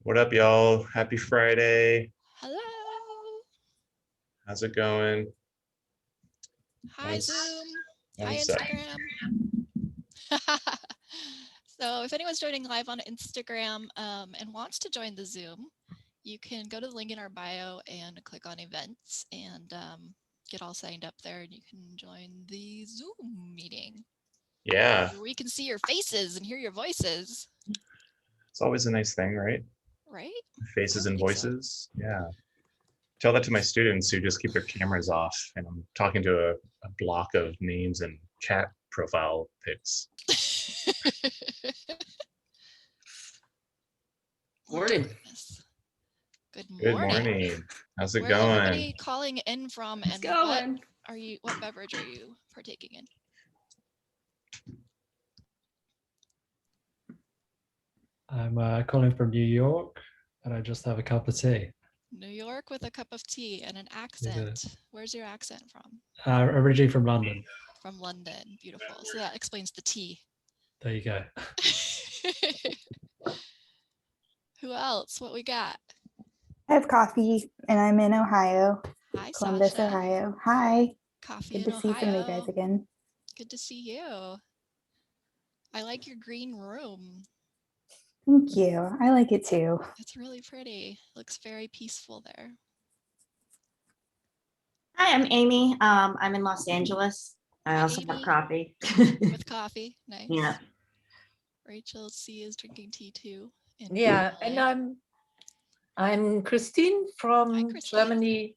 What up, y'all? Happy Friday. Hello. How's it going? Hi, One, Zoom. Hi, one sec. Instagram. So if anyone's joining live on Instagram and wants to join the Zoom, you can go to the link in our bio and click on events and get all signed up there, and you can join the Zoom meeting. Yeah, We can see your faces and hear your voices. it's always a nice thing, right? Right? Faces I and think so. voices. Yeah. Tell that to my students who just keep their cameras off and I'm talking to a block of names and chat profile pics. Morning. Good Good morning. morning. How's it Where is going? everybody calling in from, It's and going. what beverage are you partaking in? I'm calling from New York, and I just have a cup of tea. New York with a cup of tea and an accent. Where's your accent from? Originally from London. From London. Beautiful. So that explains the tea. There you go. Who else? What we got? I have coffee and I'm in Ohio, Hi, Columbus, Sasha. Ohio. Hi. Coffee Good in to see some of you Ohio. guys again. Good to see you. I like your green room. Thank you. I like it too. It's really pretty. Looks very peaceful there. Hi, I'm Amy. I'm in Los Angeles. I Hi, also Amy. have coffee. With coffee. Nice. Yeah. Rachel C is drinking tea too. Yeah, and I'm Christine from Christine. Germany,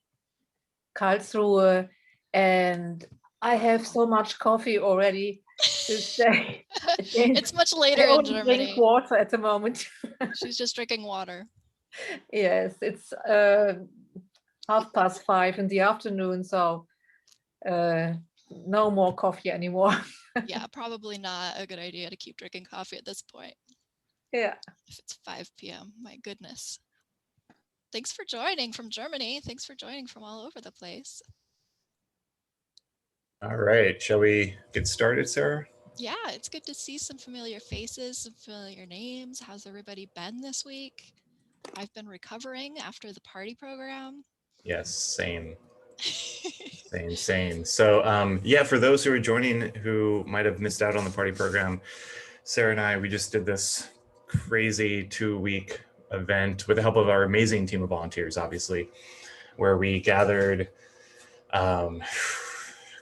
Karlsruhe, and I have so much coffee already this day. It's much later I in only Germany. drink water at the moment. She's just drinking water. Yes, it's 5:30 in the afternoon, so no more coffee anymore. Yeah, probably not a good idea to keep drinking coffee at this point. Yeah. If it's 5 p.m., my goodness. Thanks for joining from Germany. Thanks for joining from all over the place. All right. Shall we get started, Sarah? Yeah, it's good to see some familiar faces, some familiar names. How's everybody been this week? I've been recovering after the party program. Yes, same. Same. So yeah, for those who are joining who might have missed out on the party program, Sarah and I, we just did this crazy 2-week event with the help of our amazing team of volunteers, obviously, where we gathered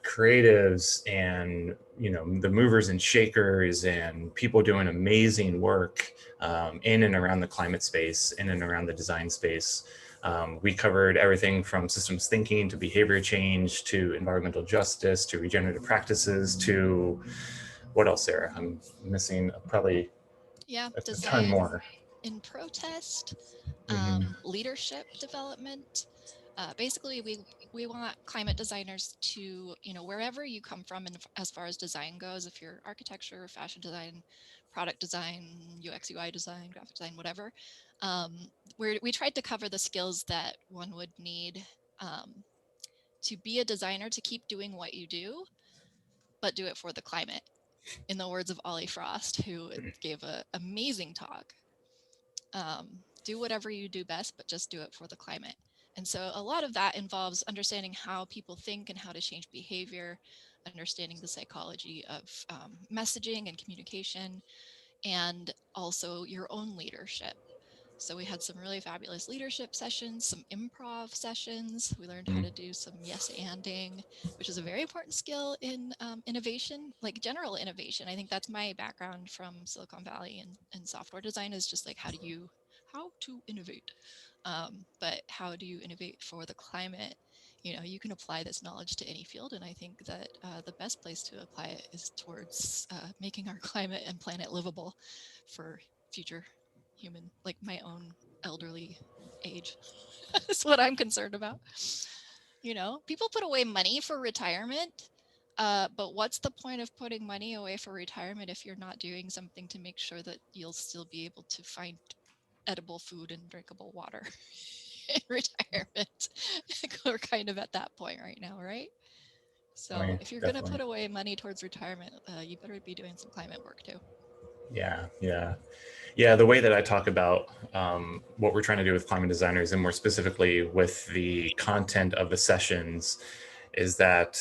creatives and the movers and shakers and people doing amazing work in and around the climate space, in and around the design space. We covered everything from systems thinking to behavior change to environmental justice to regenerative practices to what else, Sarah? I'm missing probably a ton more. In protest, leadership development. Basically, we want climate designers to, wherever you come from and as far as design goes, if you're architecture, fashion design, product design, UX, UI design, graphic design, whatever, we tried to cover the skills that one would need to be a designer, to keep doing what you do, but do it for the climate. In the words of Ollie Frost, who gave an amazing talk. Do whatever you do best, but just do it for the climate. And so a lot of that involves understanding how people think and how to change behavior, understanding the psychology of messaging and communication, and also your own leadership. So we had some really fabulous leadership sessions, some improv sessions. We learned how to do some yes-anding, which is a very important skill in innovation, like general innovation. I think that's my background from Silicon Valley and software design, is just like how to innovate. But how do you innovate for the climate? You can apply this knowledge to any field, and I think that the best place to apply it is towards making our climate and planet livable for future human, like my own elderly age. That's what I'm concerned about. People put away money for retirement, but what's the point of putting money away for retirement if you're not doing something to make sure that you'll still be able to find edible food and drinkable water in retirement? We're kind of at that point right now, right? So if you're going to put away money towards retirement, you better be doing some climate work too. Yeah. Yeah, the way that I talk about what we're trying to do with climate designers, and more specifically with the content of the sessions, is that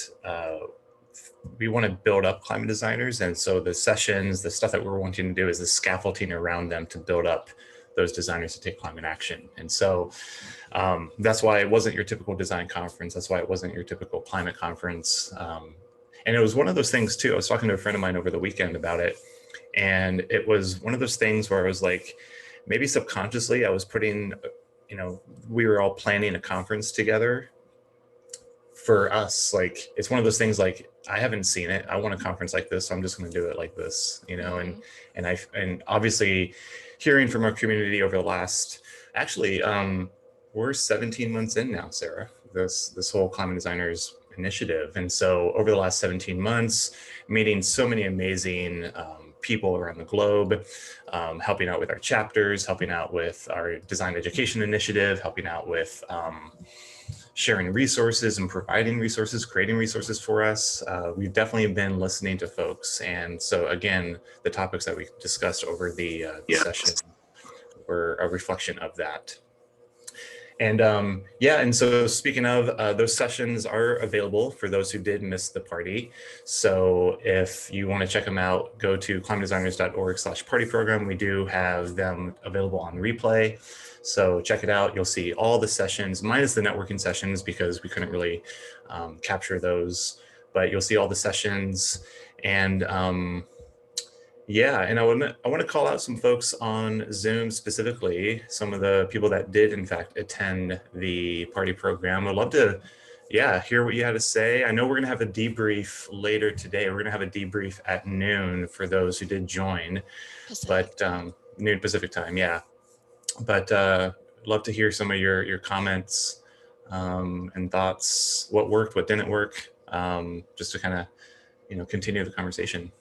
we want to build up climate designers. And so the sessions, the stuff that we're wanting to do is the scaffolding around them to build up those designers to take climate action. And so that's why it wasn't your typical design conference. That's why it wasn't your typical climate conference. And it was one of those things too. I was talking to a friend of mine over the weekend about it. And it was one of those things where I was like, maybe subconsciously I was putting, we were all planning a conference together for us. Like, it's one of those things, like, I haven't seen it. I want a conference like this, so I'm just going to do it like this, and obviously hearing from our community over the last, actually, we're 17 months in now, Sarah, this whole climate designers initiative. And so over the last 17 months, meeting so many amazing people around the globe, helping out with our chapters, helping out with our design education initiative, helping out with sharing resources and providing resources, creating resources for us. We've definitely been listening to folks. And so again, the topics that we discussed over the session were a reflection of that. And and so speaking of, those sessions are available for those who did miss the party. So if you want to check them out, go to climatedesigners.org/party program. We do have them available on replay. So check it out. You'll see all the sessions, minus the networking sessions, because we couldn't really capture those, but you'll see all the sessions. And and I want to call out some folks on Zoom, specifically some of the people that did in fact attend the party program. I'd love to hear what you had to say. I know we're going to have a debrief later today. We're going to have a debrief at noon for those who did join, Pacific. but noon Pacific time, but love to hear some of your comments and thoughts, what worked, what didn't work, just to kind of continue the conversation.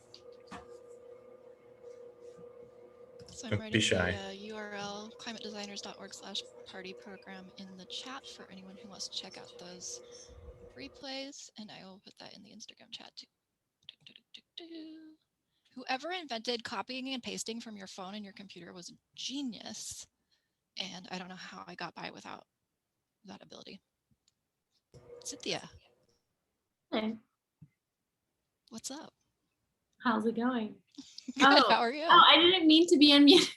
So I'm Don't writing be shy. the URL climatedesigners.org/party program in the chat for anyone who wants to check out those replays, and I will put that in the Instagram chat too. Whoever invented copying and pasting from your phone and your computer was a genius, and I don't know how I got by without that ability. Cynthia. Hey, What's up? how's it going? Good, Oh, how are you? Oh, I didn't mean to be unmuted.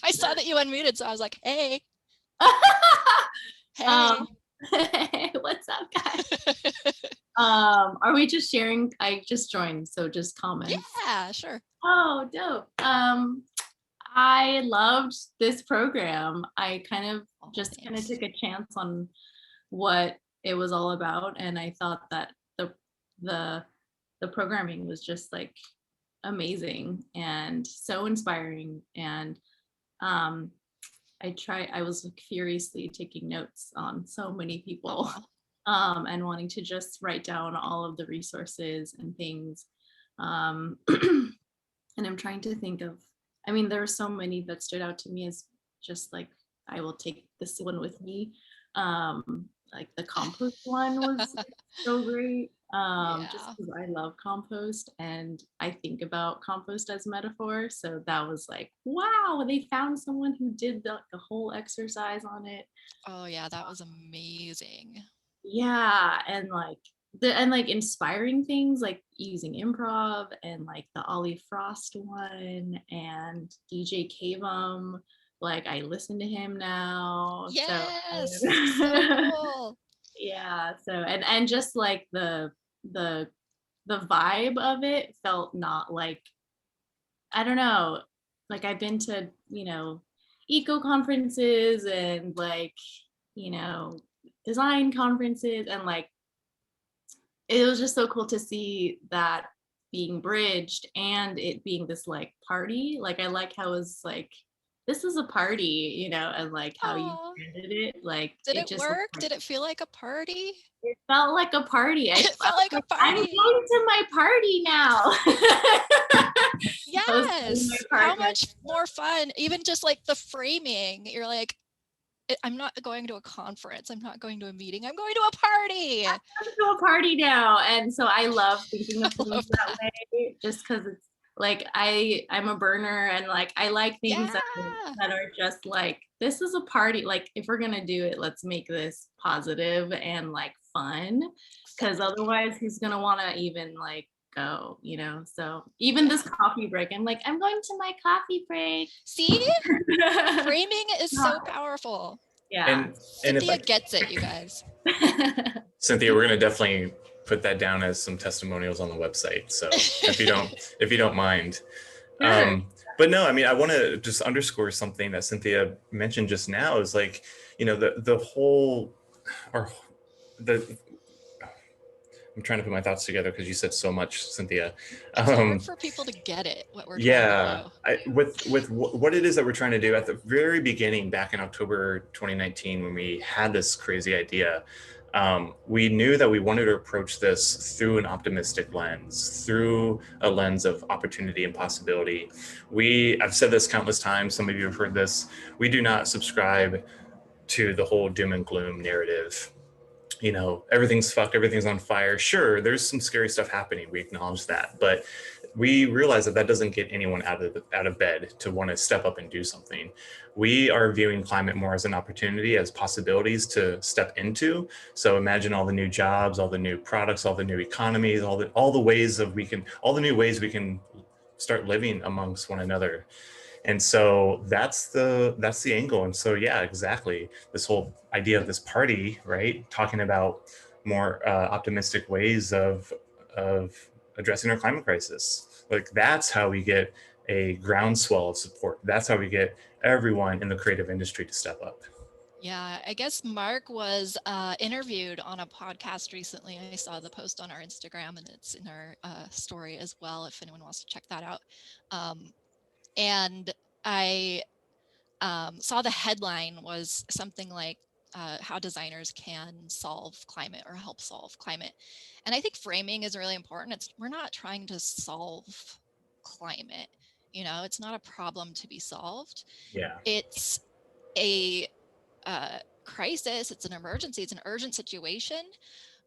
I saw that you unmuted, so I was like, hey. Hey. What's up, guys? Are we just sharing? I just joined, so just comments. Yeah, sure. Oh, dope. I loved this program. I kind of took a chance on what it was all about, and I thought that the programming was just like amazing and so inspiring. And I was furiously taking notes on so many people, and wanting to just write down all of the resources and things. And I'm trying to think of, there were so many that stood out to me as just like, I will take this one with me. Like the compost one was so great. Just because I love compost and I think about compost as metaphor. So that was like, wow, they found someone who did the whole exercise on it. Oh yeah, that was amazing. Yeah, and like inspiring things like using improv, and like the Ollie Frost one and DJ Kavum. Like I listen to him now. Yes, so cool. Yeah, so and just like the vibe of it felt not like, I don't know, like I've been to eco conferences and like design conferences, and like it was just so cool to see that being bridged and it being this like party. Like I like how it was like, this is a party, and like how you ended it. Like, did it just work? Did it feel like a party? It felt like a party. It felt like a party. I'm going to my party now. Yes. How much more fun? Even just like the framing. You're like, I'm not going to a conference. I'm not going to a meeting. I'm going to a party. I'm going to a party now. And so I love thinking of things that way, just because Like I'm a burner, and like I like things that are just like, this is a party. Like if we're gonna do it, let's make this positive and like fun, because otherwise who's gonna want to even like go, you know? So even this coffee break, I'm like, I'm going to my coffee break. See, framing is so powerful. Yeah. And Cynthia gets it, you guys. Cynthia, we're going to definitely put that down as some testimonials on the website. So if you don't mind. Sure. But no, I mean, I want to just underscore something that Cynthia mentioned just now is like, you know, the whole, or the, I'm trying to put my thoughts together because you said so much, Cynthia. It's hard for people to get it, what we're yeah, trying to do. With what it is that we're trying to do at the very beginning, back in October 2019, when we had this crazy idea, we knew that we wanted to approach this through an optimistic lens, through a lens of opportunity and possibility. I've said this countless times, some of you have heard this, we do not subscribe to the whole doom and gloom narrative. You know, everything's fucked, everything's on fire. Sure, there's some scary stuff happening. We acknowledge that, but we realize that doesn't get anyone out of bed to want to step up and do something. We are viewing climate more as an opportunity, as possibilities to step into. So imagine all the new jobs, all the new products, all the new economies, all the new ways we can start living amongst one another. And so that's the angle. And so, yeah, exactly. This whole idea of this party, right? Talking about more optimistic ways of addressing our climate crisis. Like that's how we get a groundswell of support. That's how we get everyone in the creative industry to step up. Yeah, I guess Mark was interviewed on a podcast recently. I saw the post on our Instagram, and it's in our story as well, if anyone wants to check that out. And I saw the headline was something like how designers can solve climate or help solve climate. And I think framing is really important. We're not trying to solve climate. You know, it's not a problem to be solved. Yeah. It's a crisis, it's an emergency, it's an urgent situation,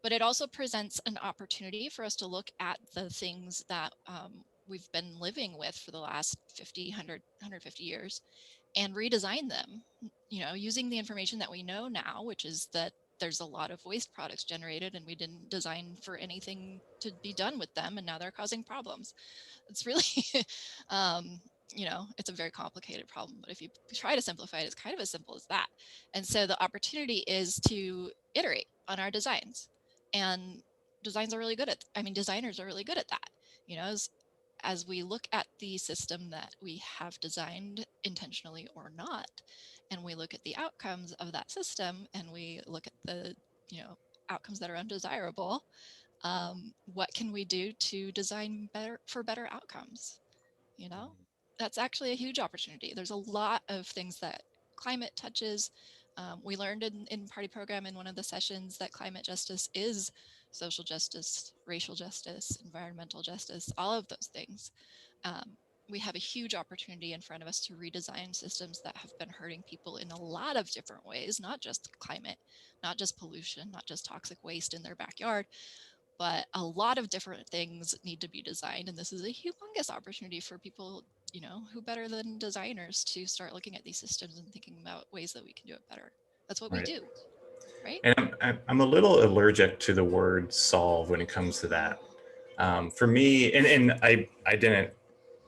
but it also presents an opportunity for us to look at the things that we've been living with for the last 50, 100, 150 years and redesign them, you know, using the information that we know now, which is that there's a lot of waste products generated and we didn't design for anything to be done with them, and now they're causing problems. It's really, you know, it's a very complicated problem, but if you try to simplify it, it's kind of as simple as that. And so the opportunity is to iterate on our designs, and designers are really good at that, you know, as we look at the system that we have designed intentionally or not, and we look at the outcomes of that system, and we look at the, you know, outcomes that are undesirable, what can we do to design better outcomes? You know, that's actually a huge opportunity. There's a lot of things that climate touches. We learned in party program in one of the sessions that climate justice is social justice, racial justice, environmental justice, all of those things. We have a huge opportunity in front of us to redesign systems that have been hurting people in a lot of different ways, not just climate, not just pollution, not just toxic waste in their backyard, but a lot of different things need to be designed. And this is a humongous opportunity for people, you know, who better than designers to start looking at these systems and thinking about ways that we can do it better. That's what we do, right? And I'm a little allergic to the word solve when it comes to that. For me, and I didn't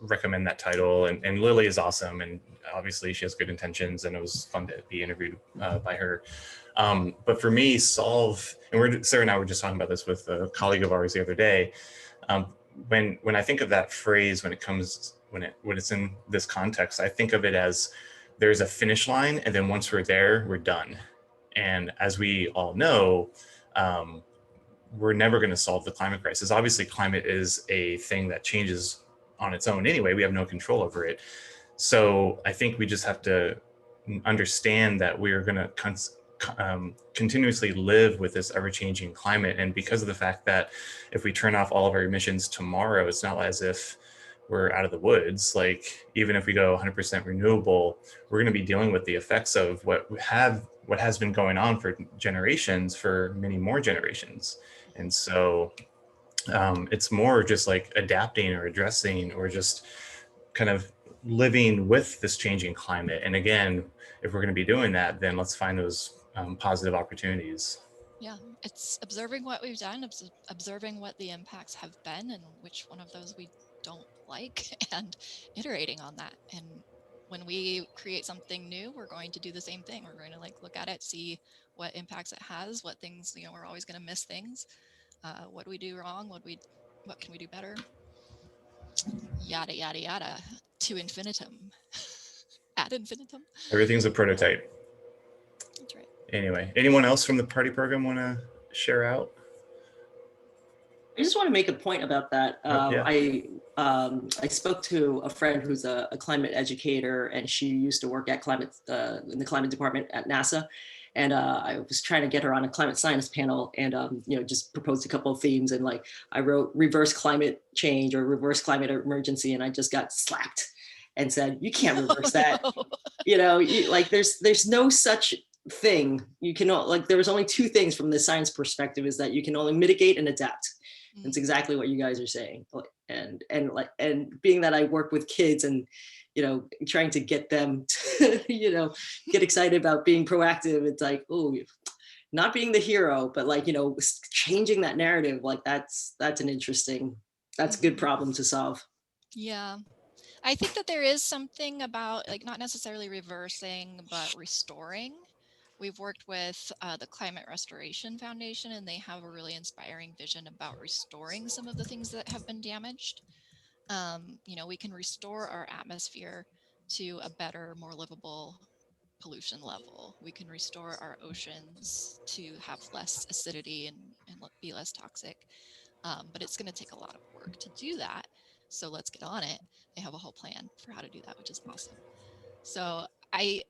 recommend that title, and Lily is awesome, and obviously she has good intentions, and it was fun to be interviewed by her. But for me, solve, and Sarah and I were just talking about this with a colleague of ours the other day. When I think of that phrase, when it's in this context, I think of it as there's a finish line, and then once we're there, we're done. And as we all know, we're never going to solve the climate crisis. Obviously, climate is a thing that changes on its own anyway. We have no control over it. So I think we just have to understand that we are going to continuously live with this ever-changing climate. And because of the fact that if we turn off all of our emissions tomorrow, it's not as if we're out of the woods. Like even if we go 100% renewable, we're going to be dealing with the effects of what has been going on for generations, for many more generations. And so It's more just like adapting or addressing or just kind of living with this changing climate. And again, if we're going to be doing that, then let's find those positive opportunities. Yeah, it's observing what we've done, observing what the impacts have been and which one of those we don't like, and iterating on that. And when we create something new, we're going to do the same thing. We're going to like look at it, see what impacts it has, what things, you know, we're always going to miss things. What do we do wrong? What can we do better? Yada, yada, yada, to infinitum, ad infinitum. Everything's a prototype. That's right. Anyway, anyone else from the party program want to share out? I just want to make a point about that. Yeah. I spoke to a friend who's a climate educator, and she used to work at in the climate department at NASA. And I was trying to get her on a climate science panel, and just proposed a couple of themes. And like I wrote reverse climate change or reverse climate emergency, and I just got slapped and said, "You can't reverse that." No. Like there's no such thing. You cannot, like, there was only two things from the science perspective, is that you can only mitigate and adapt. It's exactly what you guys are saying. And being that I work with kids and, trying to get them to, get excited about being proactive. It's like, oh, not being the hero, but like, changing that narrative. Like that's a good problem to solve. Yeah. I think that there is something about like not necessarily reversing, but restoring. We've worked with the Climate Restoration Foundation, and they have a really inspiring vision about restoring some of the things that have been damaged. We can restore our atmosphere to a better, more livable pollution level. We can restore our oceans to have less acidity and be less toxic. But it's going to take a lot of work to do that. So let's get on it. They have a whole plan for how to do that, which is awesome. So I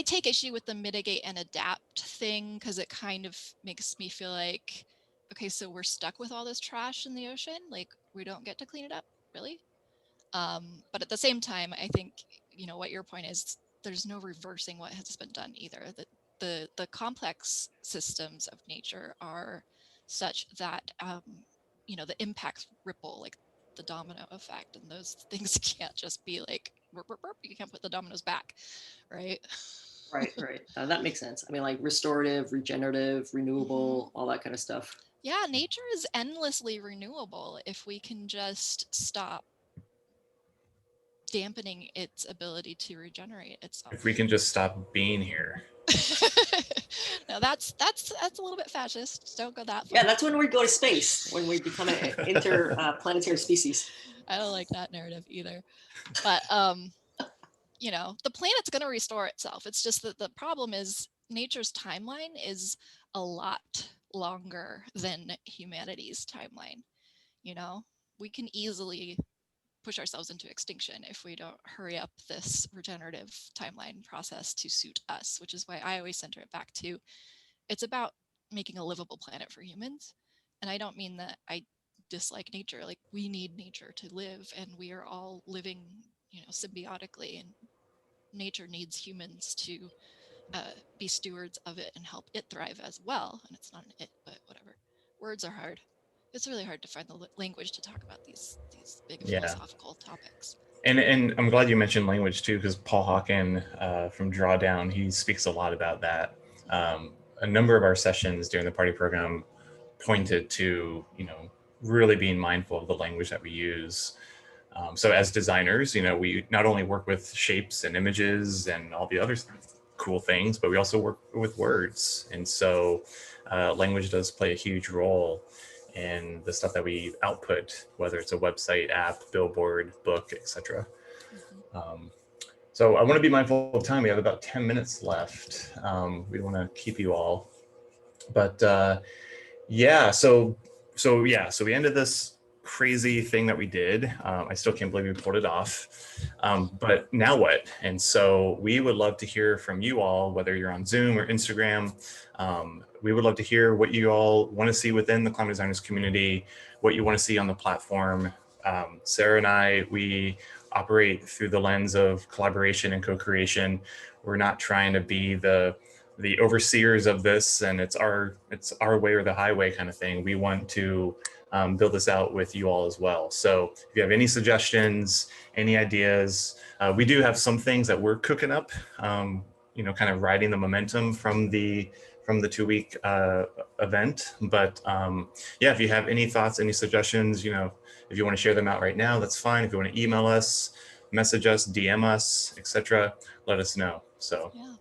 take issue with the mitigate and adapt thing, because it kind of makes me feel like, okay, so we're stuck with all this trash in the ocean. Like we don't get to clean it up, really. But at the same time, I think, what your point is, there's no reversing what has been done either. The complex systems of nature are such that, the impacts ripple, like the domino effect, and those things can't just be like, burp, burp, burp. You can't put the dominoes back, right? Right. That makes sense. I mean, like restorative, regenerative, renewable, all that kind of stuff. Yeah, nature is endlessly renewable if we can just stop dampening its ability to regenerate itself. If we can just stop being here. No, that's a little bit fascist. Don't go that far. Yeah, that's when we go to space, when we become an interplanetary species. I don't like that narrative either. But the planet's going to restore itself. It's just that the problem is nature's timeline is a lot longer than humanity's timeline. We can easily push ourselves into extinction if we don't hurry up this regenerative timeline process to suit us, which is why I always center it back to, it's about making a livable planet for humans. And I don't mean that I dislike nature. Like, we need nature to live, and we are all living, symbiotically, and nature needs humans to be stewards of it and help it thrive as well. And it's not an it, but whatever. Words are hard. It's really hard to find the language to talk about these big philosophical topics. And I'm glad you mentioned language too, because Paul Hawken from Drawdown, he speaks a lot about that. A number of our sessions during the party program pointed to, really being mindful of the language that we use. So as designers, we not only work with shapes and images and all the other cool things, but we also work with words. And so language does play a huge role in the stuff that we output, whether it's a website, app, billboard, book, etc. So I want to be mindful of time. We have about 10 minutes left. We want to keep you all, but so we ended this crazy thing that we did. I still can't believe we pulled it off, but now what? And so we would love to hear from you all, whether you're on Zoom or Instagram. We would love to hear what you all want to see within the climate designers community, what you want to see on the platform. Sarah and I, we operate through the lens of collaboration and co-creation. We're not trying to be the overseers of this and it's our way or the highway kind of thing. We want to build this out with you all as well. So if you have any suggestions, any ideas, we do have some things that we're cooking up, you know, kind of riding the momentum from the 2-week event. But yeah, if you have any thoughts, any suggestions, you know, if you want to share them out right now, that's fine. If you want to email us, message us, DM us, etc., let us know. So yeah,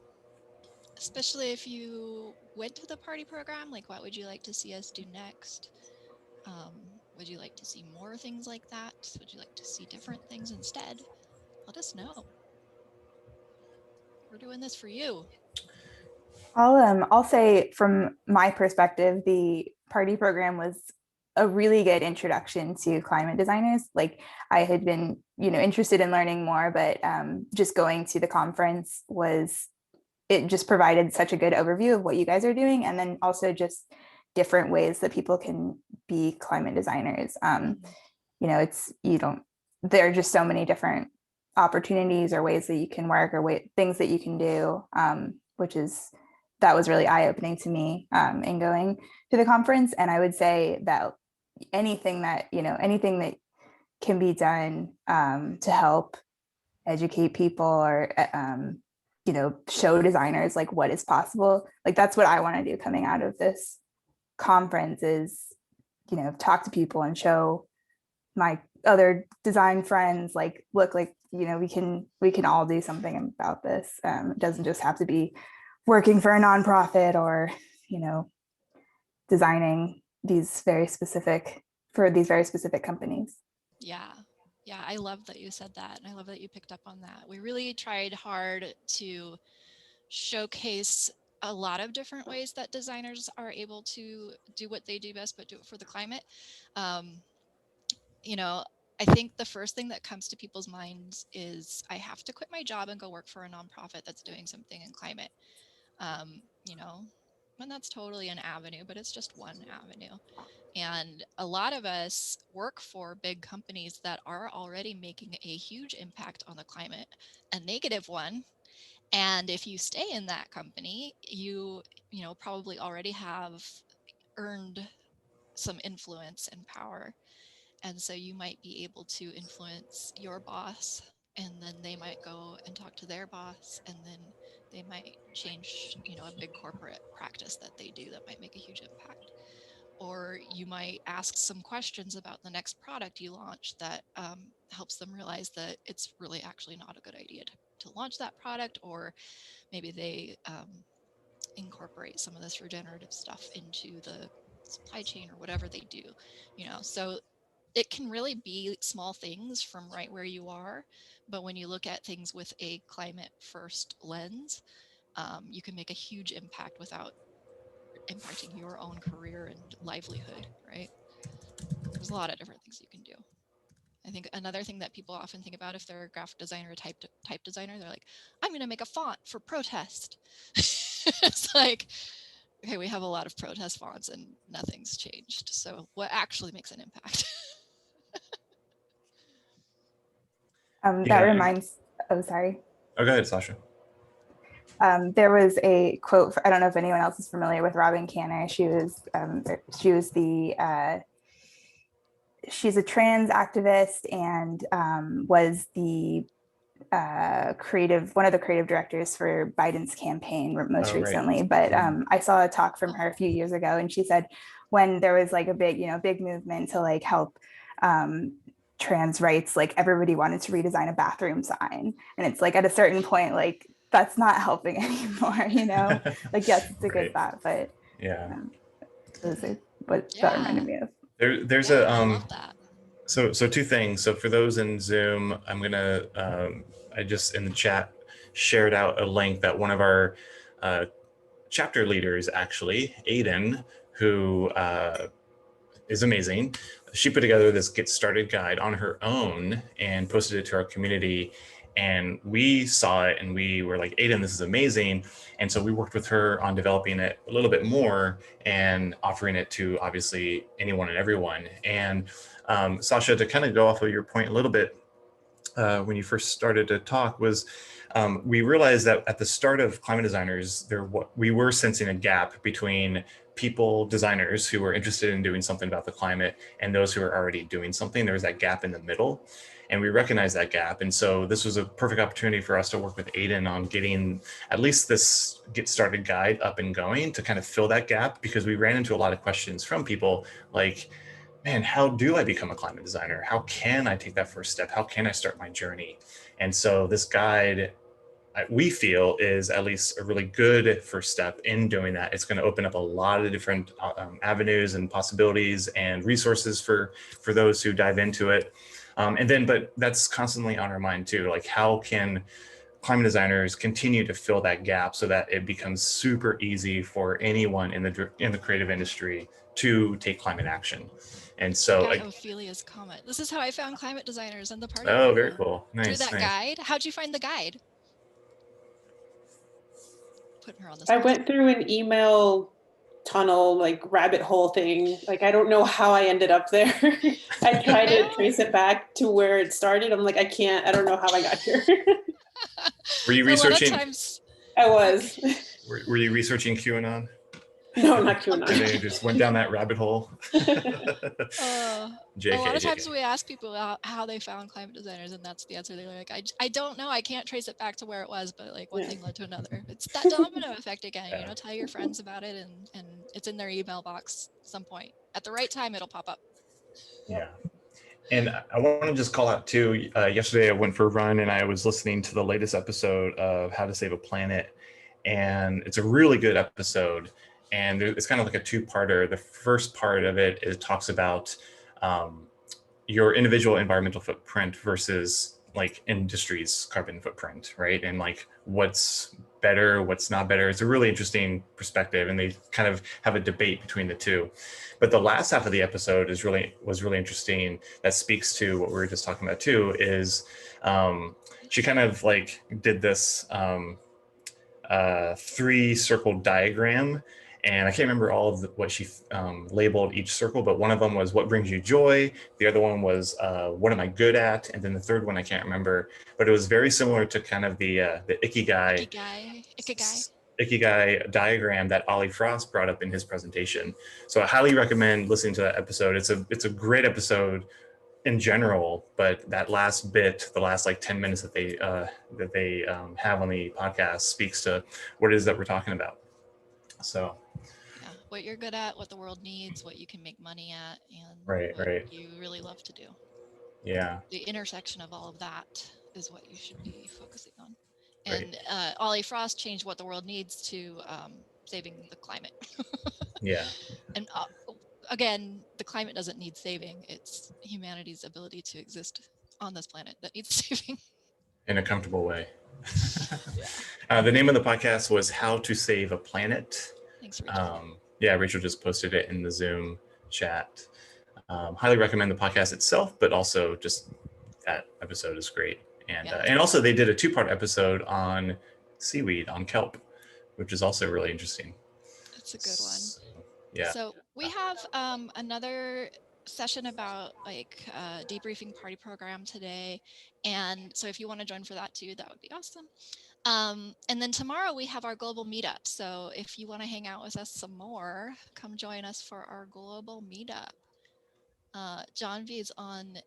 especially if you went to the party program, like what would you like to see us do next? Would you like to see more things like that? Would you like to see different things instead? Let us know. We're doing this for you. I'll say from my perspective, the party program was a really good introduction to climate designers. Like I had been, you know, interested in learning more, but just going to the conference it just provided such a good overview of what you guys are doing, and then also just different ways that people can be climate designers. You know, there are just so many different opportunities or ways that you can work or things that you can do, that was really eye-opening to me in going to the conference. And I would say that anything that can be done to help educate people or you know, show designers like what is possible, like that's what I want to do coming out of this conference is, you know, talk to people and show my other design friends, like, look, like, you know, we can all do something about this. It doesn't just have to be working for a nonprofit or, you know, designing these very specific companies. Yeah. Yeah, I love that you said that. And I love that you picked up on that. We really tried hard to showcase a lot of different ways that designers are able to do what they do best, but do it for the climate. You know, I think the first thing that comes to people's minds is I have to quit my job and go work for a nonprofit that's doing something in climate. You know, and that's totally an avenue, but it's just one avenue. And a lot of us work for big companies that are already making a huge impact on the climate, a negative one. And if you stay in that company, you know, probably already have earned some influence and power. And so you might be able to influence your boss, and then they might go and talk to their boss, and then they might change, you know, a big corporate practice that they do that might make a huge impact. Or you might ask some questions about the next product you launch that helps them realize that it's really actually not a good idea to launch that product, or maybe they incorporate some of this regenerative stuff into the supply chain or whatever they do, you know. So it can really be small things from right where you are, but when you look at things with a climate first lens, you can make a huge impact without impacting your own career and livelihood, right? There's a lot of different things you can do. I think another thing that people often think about if they're a graphic designer or type designer, they're like, I'm going to make a font for protest. It's like, okay, we have a lot of protest fonts and nothing's changed. So what actually makes an impact? That reminds, oh, sorry. Oh, go ahead, Sasha. There was a quote, I don't know if anyone else is familiar with Robin Canner. She's a trans activist and was the one of the creative directors for Biden's campaign most recently. But I saw a talk from her a few years ago, and she said when there was like a big movement to like help trans rights, like everybody wanted to redesign a bathroom sign, and it's like at a certain point, like that's not helping anymore, you know. Like yes, it's a good thought, but yeah, those are what that reminded me of. There's a so two things. So for those in Zoom, I'm gonna I just in the chat shared out a link that one of our chapter leaders, actually, Aiden, who is amazing. She put together this Get Started guide on her own and posted it to our community. And we saw it and we were like, Aiden, this is amazing. And so we worked with her on developing it a little bit more and offering it to obviously anyone and everyone. And Sasha, to kind of go off of your point a little bit, when you first started to talk, was we realized that at the start of Climate Designers, we were sensing a gap between people, designers who were interested in doing something about the climate and those who were already doing something. There was that gap in the middle, and we recognized that gap. And so this was a perfect opportunity for us to work with Aiden on getting at least this Get Started guide up and going to kind of fill that gap, because we ran into a lot of questions from people like, man, how do I become a climate designer? How can I take that first step? How can I start my journey? And so this guide, we feel, is at least a really good first step in doing that. It's going to open up a lot of different avenues and possibilities and resources for those who dive into it. But that's constantly on our mind too. Like, how can climate designers continue to fill that gap so that it becomes super easy for anyone in the creative industry to take climate action? And so, Check out Ophelia's comment. This is how I found Climate Designers and the party. Oh, very cool. Nice. Through that nice. guide. How'd you find the guide? Putting her on the I spot. went through an email tunnel, like rabbit hole thing. Like, I don't know how I ended up there. I tried to trace it back to where it started. I'm like, I don't know how I got here. Were you researching? A lot of times, I was. Were you researching QAnon? No, not QAnon. And they just went down that rabbit hole. JK, a lot of times we ask people how they found Climate Designers, and that's the answer. They're like, I don't know. I can't trace it back to where it was, but like one thing led to another. It's that domino effect again. You know, tell your friends about it, and it's in their email box at some point. At the right time, it'll pop up. Yeah. And I want to just call out too, yesterday I went for a run and I was listening to the latest episode of How to Save a Planet. And it's a really good episode. And it's kind of like a two-parter. The first part of it talks about your individual environmental footprint versus like industry's carbon footprint, right? And like what's better, what's not better. It's a really interesting perspective, and they kind of have a debate between the two. But the last half of the episode was really interesting. That speaks to what we were just talking about too. Is she kind of like did this 3-circle diagram, and I can't remember all of what she labeled each circle, but one of them was what brings you joy. The other one was what am I good at? And then the third one I can't remember, but it was very similar to kind of the Ikigai diagram that Ollie Frost brought up in his presentation. So I highly recommend listening to that episode. It's a great episode in general, but that last bit, the last like 10 minutes that they have on the podcast speaks to what it is that we're talking about. So yeah, what you're good at, what the world needs, what you can make money at, and what you really love to do. Yeah. The intersection of all of that is what you should be focusing on. And Ollie Frost changed what the world needs to saving the climate. Yeah. And again, the climate doesn't need saving. It's humanity's ability to exist on this planet that needs saving. In a comfortable way. The name of the podcast was How to Save a Planet. Thanks, Rachel. Yeah, Rachel just posted it in the Zoom chat. Highly recommend the podcast itself, but also just that episode is great. And also they did a 2-part episode on seaweed, on kelp, which is also really interesting. That's a good one. Yeah. So we have another session about like debriefing party program today. And so if you want to join for that too, that would be awesome. And then tomorrow we have our global meetup. So if you want to hang out with us some more, come join us for our global meetup. John V is on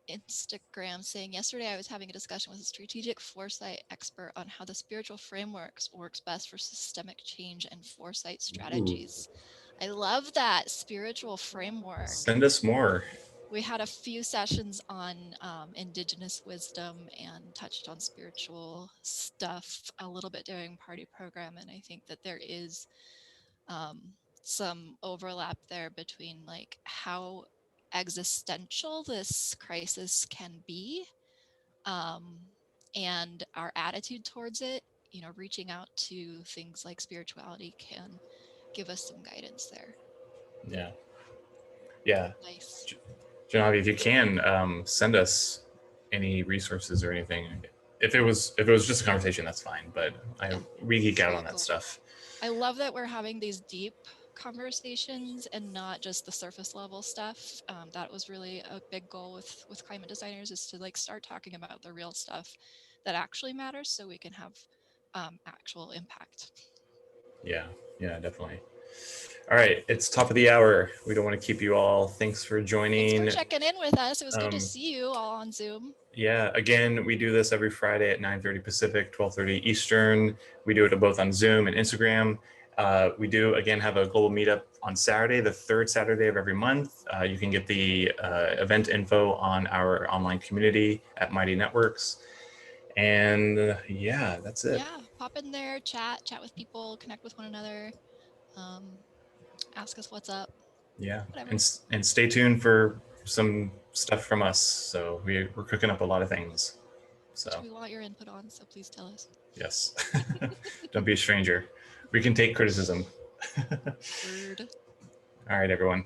Instagram saying, yesterday I was having a discussion with a strategic foresight expert on how the spiritual frameworks works best for systemic change and foresight strategies. Ooh. I love that spiritual framework. Send us more. We had a few sessions on indigenous wisdom and touched on spiritual stuff a little bit during party program. And I think that there is some overlap there between like how existential this crisis can be and our attitude towards it. You know, reaching out to things like spirituality can give us some guidance there. Yeah. Yeah. Nice. Genevieve, if you can send us any resources or anything. If it was just a conversation, that's fine. But we geek out on that stuff. I love that we're having these deep conversations and not just the surface level stuff. That was really a big goal with climate designers, is to like start talking about the real stuff that actually matters so we can have actual impact. Yeah, definitely. All right, it's top of the hour. We don't want to keep you all. Thanks for joining. Thanks for checking in with us. It was good to see you all on Zoom. Yeah, again, we do this every Friday at 9:30 Pacific, 12:30 Eastern. We do it both on Zoom and Instagram. We do, again, have a global meetup on Saturday, the third Saturday of every month. You can get the event info on our online community at Mighty Networks. And yeah, that's it. Yeah, pop in there, chat with people, connect with one another, ask us what's up. Yeah, whatever. and stay tuned for some stuff from us. So we're cooking up a lot of things. So Which we want your input on, so please tell us. yes, don't be a stranger. We can take criticism. Word. All right, everyone.